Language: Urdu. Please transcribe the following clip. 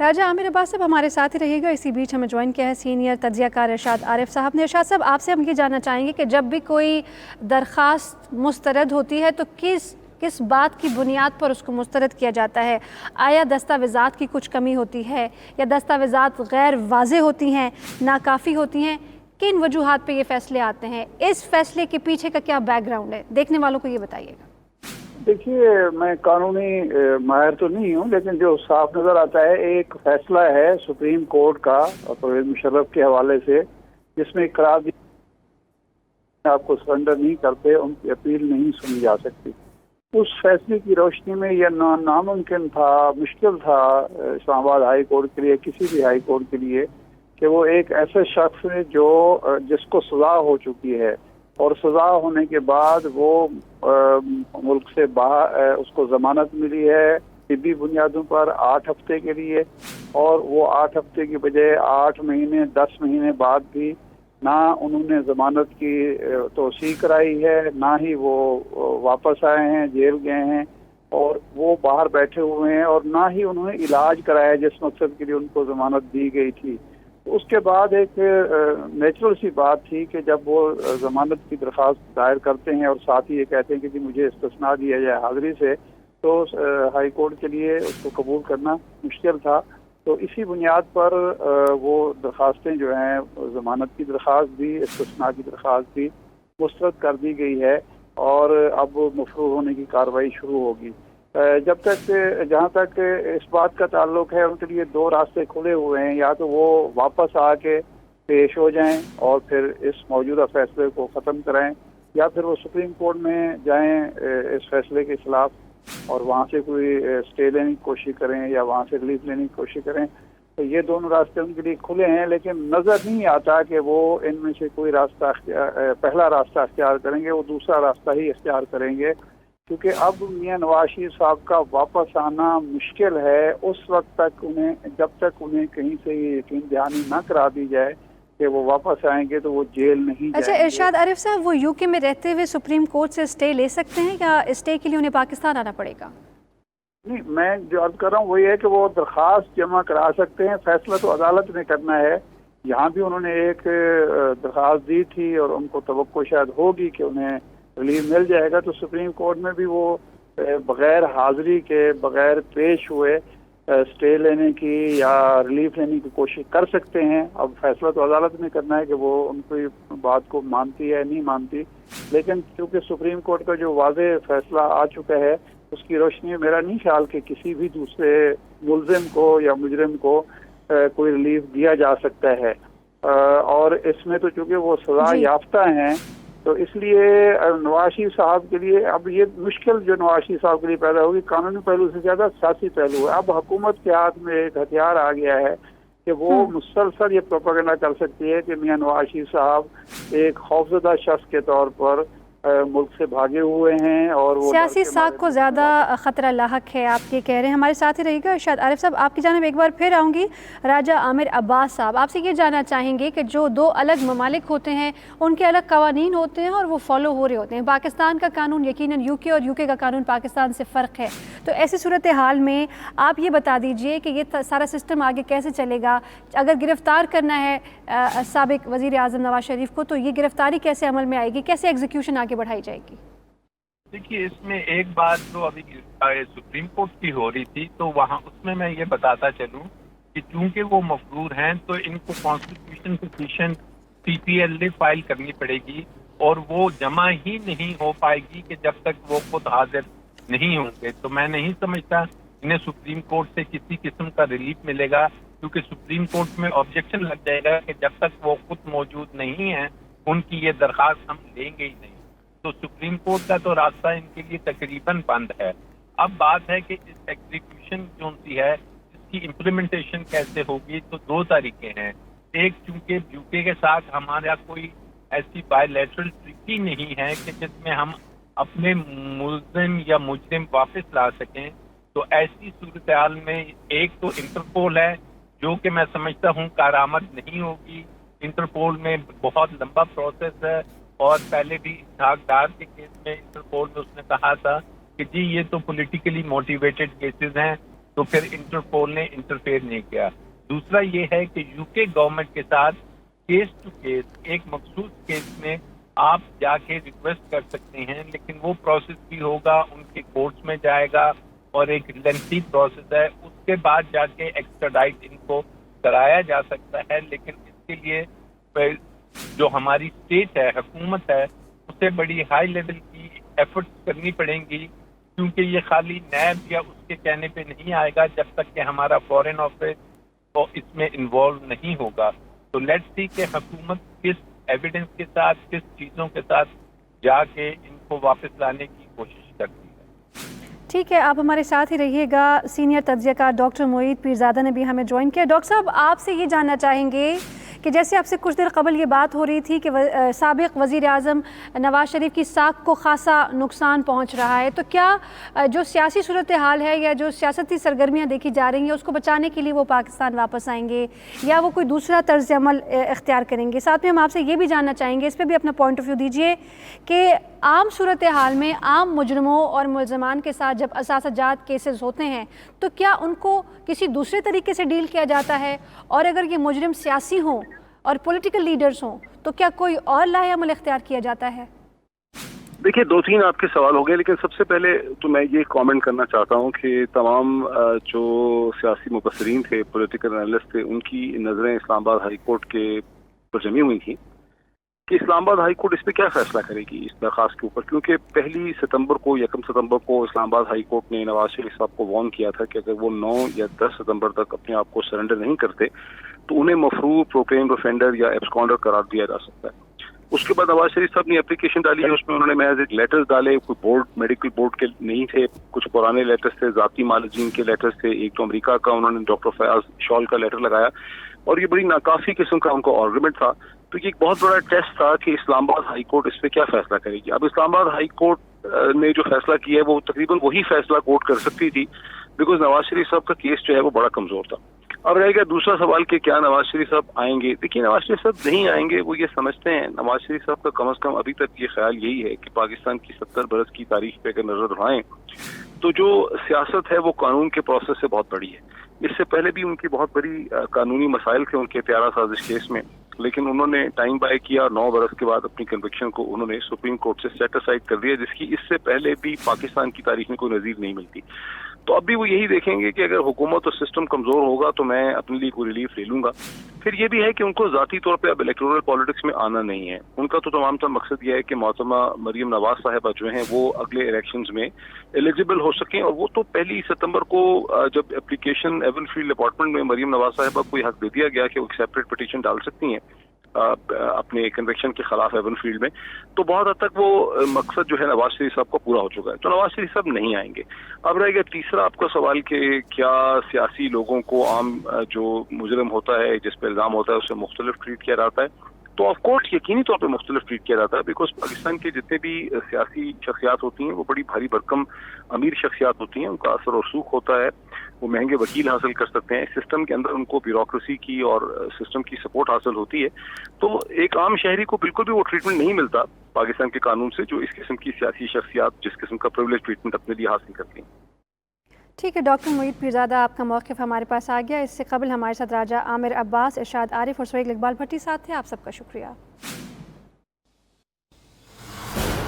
راجہ عامر عباس صاحب ہمارے ساتھ ہی رہیے گا. اسی بیچ ہمیں جوائن کیا ہے سینئر تجزیہ کار ارشاد عارف صاحب نے. ارشاد صاحب آپ سے ہم یہ جاننا چاہیں گے کہ جب بھی کوئی درخواست مسترد ہوتی ہے تو کس بات کی بنیاد پر اس کو مسترد کیا جاتا ہے؟ آیا دستاویزات کی کچھ کمی ہوتی ہے یا دستاویزات غیر واضح ہوتی ہیں، ناکافی ہوتی ہیں؟ کن وجوہات پہ یہ فیصلے آتے ہیں؟ اس فیصلے کے پیچھے کا کیا بیک گراؤنڈ ہے؟ دیکھنے والوں کو یہ بتائیے گا. دیکھیے، میں قانونی ماہر تو نہیں ہوں، لیکن جو صاف نظر آتا ہے ایک فیصلہ ہے سپریم کورٹ کا پرویز مشرف کے حوالے سے، جس میں قرار دیا آپ کو سرنڈر نہیں کرتے ان کی اپیل نہیں سنی جا سکتی. اس فیصلے کی روشنی میں یہ ناممکن تھا، مشکل تھا اسلام آباد ہائی کورٹ کے لیے، کسی بھی ہائی کورٹ کے لیے، کہ وہ ایک ایسے شخص جس کو سزا ہو چکی ہے اور سزا ہونے کے بعد وہ ملک سے باہر، اس کو ضمانت ملی ہے طبی بنیادوں پر 8 ہفتے کے لیے، اور وہ 8 ہفتے کی بجائے 8 مہینے 10 مہینے بعد بھی نہ انہوں نے ضمانت کی توسیع کرائی ہے، نہ ہی وہ واپس آئے ہیں، جیل گئے ہیں اور وہ باہر بیٹھے ہوئے ہیں، اور نہ ہی انہوں نے علاج کرایا جس مقصد کے لیے ان کو ضمانت دی گئی تھی. اس کے بعد ایک نیچرل سی بات تھی کہ جب وہ ضمانت کی درخواست دائر کرتے ہیں اور ساتھ ہی یہ کہتے ہیں کہ جی مجھے استثناء دیا جائے حاضری سے، تو ہائی کورٹ کے لیے اس کو قبول کرنا مشکل تھا. تو اسی بنیاد پر وہ درخواستیں جو ہیں، ضمانت کی درخواست بھی، استثناء کی درخواست بھی مسترد کر دی گئی ہے اور اب مفروض ہونے کی کارروائی شروع ہوگی. جہاں تک اس بات کا تعلق ہے، ان کے لیے 2 راستے کھلے ہوئے ہیں. یا تو وہ واپس آ کے پیش ہو جائیں اور پھر اس موجودہ فیصلے کو ختم کرائیں، یا پھر وہ سپریم کورٹ میں جائیں اس فیصلے کے خلاف اور وہاں سے کوئی اسٹے لینے کی کوشش کریں یا وہاں سے ریلیف لینے کی کوشش کریں. تو یہ دونوں راستے ان کے لیے کھلے ہیں، لیکن نظر نہیں آتا کہ وہ ان میں سے کوئی راستہ پہلا راستہ اختیار کریں گے. وہ دوسرا راستہ ہی اختیار کریں گے، کیونکہ اب میاں نواز شریف صاحب کا واپس آنا مشکل ہے اس وقت تک، جب تک انہیں کہیں سے یہ یقین دہانی نہ کرا دی جائے کہ وہ واپس آئیں گے تو وہ جیل نہیں جائیں گے. اچھا ارشاد عارف صاحب، وہ یو کے میں رہتے ہوئے سپریم کورٹ سے اسٹے لے سکتے ہیں یا اسٹے کے لیے انہیں پاکستان آنا پڑے گا؟ نہیں، میں جو عرض کر رہا ہوں وہ یہ ہے کہ وہ درخواست جمع کرا سکتے ہیں. فیصلہ تو عدالت نے کرنا ہے. یہاں بھی انہوں نے ایک درخواست دی تھی اور ان کو توقع شاید ہوگی کہ انہیں ریلیف مل جائے گا، تو سپریم کورٹ میں بھی وہ بغیر حاضری کے، بغیر پیش ہوئے اسٹے لینے کی یا ریلیف لینے کی کوشش کر سکتے ہیں. اب فیصلہ تو عدالت نے کرنا ہے کہ وہ ان کی بات کو مانتی ہے نہیں مانتی، لیکن چونکہ سپریم کورٹ کا جو واضح فیصلہ آ چکا ہے، اس کی روشنی میں میرا نہیں خیال کہ کسی بھی دوسرے ملزم کو یا مجرم کو کوئی ریلیف دیا جا سکتا ہے. اور اس میں تو چونکہ وہ سزا یافتہ ہیں، تو اس لیے نواز شریف صاحب کے لیے اب یہ مشکل جو نواز شریف صاحب کے لیے پیدا ہوگی قانونی پہلو سے زیادہ سیاسی پہلو ہے. اب حکومت کے ہاتھ میں ایک ہتھیار آ گیا ہے کہ وہ مسلسل یہ پروپیگنڈا کر سکتی ہے کہ میاں نواز شریف صاحب ایک خوفزدہ شخص کے طور پر ملک سے بھاگے ہوئے ہیں اور وہ سیاسی ساکھ کو زیادہ خطرہ لاحق ہے، آپ یہ کہہ رہے ہیں. ہمارے ساتھ ہی رہے گا ارشاد عارف صاحب. آپ کی جانب ایک بار پھر آؤں گی. راجہ عامر عباس صاحب، آپ سے یہ جاننا چاہیں گے کہ جو 2 الگ ممالک ہوتے ہیں ان کے الگ قوانین ہوتے ہیں اور وہ فالو ہو رہے ہوتے ہیں. پاکستان کا قانون یقیناً یو کے اور یو کے کا قانون پاکستان سے فرق ہے. تو ایسی صورتحال میں آپ یہ بتا دیجئے کہ یہ سارا سسٹم آگے کیسے چلے گا؟ اگر گرفتار کرنا ہے سابق وزیر اعظم نواز شریف کو تو یہ گرفتاری کیسے عمل میں آئے گی؟ کیسے ایگزیکیوشن آگے بڑھائی جائے گی؟ دیکھیے، اس میں ایک بات جو ابھی سپریم کورٹ کی ہو رہی تھی، تو وہاں اس میں میں یہ بتاتا چلوں کہ چونکہ وہ مفرور ہیں تو ان کو کانسٹیٹیوشن پٹیشن PPLA فائل کرنی پڑے گی، اور وہ جمع ہی نہیں ہو پائے گی کہ جب تک وہ خود حاضر نہیں ہوں گے. تو میں نہیں سمجھتا انہیں سپریم کورٹ سے کسی قسم کا ریلیف ملے گا، کیونکہ سپریم کورٹ میں آبجیکشن لگ جائے گا کہ جب تک وہ خود موجود نہیں ہیں ان کی یہ درخواست ہم لیں گے ہی نہیں. تو سپریم کورٹ کا تو راستہ ان کے لیے تقریباً بند ہے. اب بات ہے کہ اس ایگزیکیوشن جو سی ہے اس کی امپلیمنٹیشن کیسے ہوگی. تو 2 طریقے ہیں. ایک، چونکہ یو کے ساتھ ہمارا کوئی ایسی بائی لیٹرل ٹریٹی نہیں ہے کہ جس میں ہم اپنے ملزم یا مجرم واپس لا سکیں، تو ایسی صورتحال میں ایک تو انٹرپول ہے جو کہ میں سمجھتا ہوں کارآمد نہیں ہوگی. انٹرپول میں بہت لمبا پروسیس ہے، اور پہلے بھی اسحاق ڈار کے کیس میں انٹرپول میں اس نے کہا تھا کہ جی یہ تو پولیٹیکلی موٹیویٹڈ کیسز ہیں، تو پھر انٹرپول نے انٹرفیئر نہیں کیا. دوسرا یہ ہے کہ UK گورنمنٹ کے ساتھ کیس ٹو کیس ایک مخصوص کیس میں آپ جا کے ریکویسٹ کر سکتے ہیں، لیکن وہ پروسیس بھی ہوگا، ان کے کورٹس میں جائے گا اور ایک لینتھی پروسیس ہے. اس کے بعد جا کے ایکسٹراڈائٹ ان کو کرایا جا سکتا ہے، لیکن اس کے لیے جو ہماری اسٹیٹ ہے، حکومت ہے، اسے بڑی ہائی لیول کی ایفرٹس کرنی پڑیں گی، کیونکہ یہ خالی نیب یا اس کے کہنے پہ نہیں آئے گا جب تک کہ ہمارا فورن آفس اس میں انوالو نہیں ہوگا. تو لیٹس سی کہ حکومت کس ایویڈنس کے ساتھ، کس چیزوں کے ساتھ جا کے ان کو واپس لانے کی کوشش کرتی ہے. ٹھیک ہے، آپ ہمارے ساتھ ہی رہیے گا. سینئر تجزیہ کار ڈاکٹر معید پیرزادہ نے بھی ہمیں جوائن کیا. ڈاکٹر صاحب، آپ سے یہ جاننا چاہیں گے کہ جیسے آپ سے کچھ دیر قبل یہ بات ہو رہی تھی کہ سابق وزیر اعظم نواز شریف کی ساکھ کو خاصا نقصان پہنچ رہا ہے، تو کیا جو سیاسی صورتحال ہے یا جو سیاستی سرگرمیاں دیکھی جا رہی ہیں اس کو بچانے کے لیے وہ پاکستان واپس آئیں گے یا وہ کوئی دوسرا طرز عمل اختیار کریں گے؟ ساتھ میں ہم آپ سے یہ بھی جاننا چاہیں گے، اس پہ بھی اپنا پوائنٹ آف ویو دیجیے کہ عام صورتحال میں عام مجرموں اور ملزمان کے ساتھ جب اثاثہ جات کیسز ہوتے ہیں تو کیا ان کو کسی دوسرے طریقے سے ڈیل کیا جاتا ہے؟ اور اگر یہ مجرم سیاسی ہوں اور پولیٹیکل لیڈرز ہوں تو کیا کوئی اور لاہے عمل اختیار کیا جاتا ہے؟ دیکھیے، 2-3 آپ کے سوال ہو گئے، لیکن سب سے پہلے تو میں یہ کامنٹ کرنا چاہتا ہوں کہ تمام جو سیاسی مبصرین تھے، پولیٹیکل انالسٹ تھے، ان کی نظریں اسلام آباد ہائی کورٹ کے پر جمی ہوئی تھیں کہ اسلام آباد ہائی کورٹ اس پہ کیا فیصلہ کرے گی اس درخواست کے اوپر، کیونکہ 1 ستمبر کو 1 ستمبر کو اسلام آباد ہائی کورٹ نے نواز شریف صاحب کو وارن کیا تھا کہ اگر وہ 9 یا 10 ستمبر تک اپنے آپ کو سرنڈر نہیں کرتے تو انہیں مفروع پروکلیم افینڈر یا ایبسکانڈر قرار دیا جا سکتا ہے. اس کے بعد نواز شریف صاحب نے اپلیکیشن ڈالی ہے، اس میں انہوں نے محض ایک لیٹر ڈالے، کوئی بورڈ میڈیکل بورڈ کے نہیں تھے، کچھ پرانے لیٹرز تھے، ذاتی مالجین کے لیٹرز تھے. ایک تو امریکہ کا انہوں نے ڈاکٹر فیاض شال کا لیٹر لگایا اور یہ بڑی ناکافی قسم کا ان کو آرگومنٹ تھا. تو یہ ایک بہت بڑا ٹیسٹ تھا کہ اسلام آباد ہائی کورٹ اس پہ کیا فیصلہ کرے گی. اب اسلام آباد ہائی کورٹ نے جو فیصلہ کیا ہے وہ تقریباً وہی فیصلہ کورٹ کر سکتی تھی، بیکاز نواز شریف صاحب کا کیس جو ہے وہ بڑا کمزور تھا. اب رہے گا دوسرا سوال کہ کیا نواز شریف صاحب آئیں گے. دیکھیے، نواز شریف صاحب نہیں آئیں گے، وہ یہ سمجھتے ہیں. نواز شریف صاحب کا کم از کم ابھی تک یہ خیال یہی ہے کہ پاکستان کی 70 برس کی تاریخ پہ اگر نظر اٹھائیں تو جو سیاست ہے وہ قانون کے پروسیس سے بہت بڑی ہے. اس سے پہلے بھی ان کی بہت بڑی قانونی مسائل تھے ان کے پیارا سازش کیس میں، لیکن انہوں نے ٹائم بائی کیا اور 9 برس کے بعد اپنی کنوکشن کو انہوں نے سپریم کورٹ سے سیٹ اسائڈ کر دیا، جس کی اس سے پہلے بھی پاکستان کی تاریخ میں کوئی نظیر نہیں ملتی. تو اب بھی وہ یہی دیکھیں گے کہ اگر حکومت اور سسٹم کمزور ہوگا تو میں اپنے لیے کوئی ریلیف لے لوں گا. پھر یہ بھی ہے کہ ان کو ذاتی طور پہ اب الیکٹورل پالیٹکس میں آنا نہیں ہے. ان کا تو تمام تر مقصد یہ ہے کہ محترمہ مریم نواز صاحبہ جو ہیں وہ اگلے الیکشنز میں ایلیجیبل ہو سکیں، اور وہ تو 1 ستمبر کو جب اپلیکیشن ایون فیلڈ اپارٹمنٹ میں مریم نواز صاحبہ کو یہ حق دے دیا گیا کہ وہ ایک سیپریٹ پٹیشن ڈال سکتی ہیں اپنے کنوکشن کے خلاف ایون فیلڈ میں، تو بہت حد تک وہ مقصد جو ہے نواز شریف صاحب کا پورا ہو چکا ہے. تو نواز شریف صاحب نہیں آئیں گے. اب رہے گا تیسرا آپ کا سوال کہ کیا سیاسی لوگوں کو عام جو مجرم ہوتا ہے، جس پہ الزام ہوتا ہے، اسے مختلف ٹریٹ کیا جاتا ہے؟ تو آف کورس یقینی طور پہ مختلف ٹریٹ کیا جاتا ہے، بیکاز پاکستان کے جتنے بھی سیاسی شخصیات ہوتی ہیں وہ بڑی بھاری بھرکم امیر شخصیات ہوتی ہیں. ان کا اثر و رسوخ ہوتا ہے، وہ مہنگے وکیل حاصل کر سکتے ہیں، سسٹم کے اندر ان کو بیوروکریسی کی اور سسٹم کی سپورٹ حاصل ہوتی ہے. تو ایک عام شہری کو بالکل بھی وہ ٹریٹمنٹ نہیں ملتا پاکستان کے قانون سے جو اس قسم کی سیاسی شخصیات جس قسم کا پریویلیج ٹریٹمنٹ اپنے لیے حاصل کرتی ہیں. ٹھیک ہے ڈاکٹر معید پیرزادہ، آپ کا موقف ہمارے پاس آ گیا. اس سے قبل ہمارے ساتھ راجہ عامر عباس، ارشاد عارف اور سہیل اقبال بھٹی ساتھ تھے. آپ سب کا شکریہ.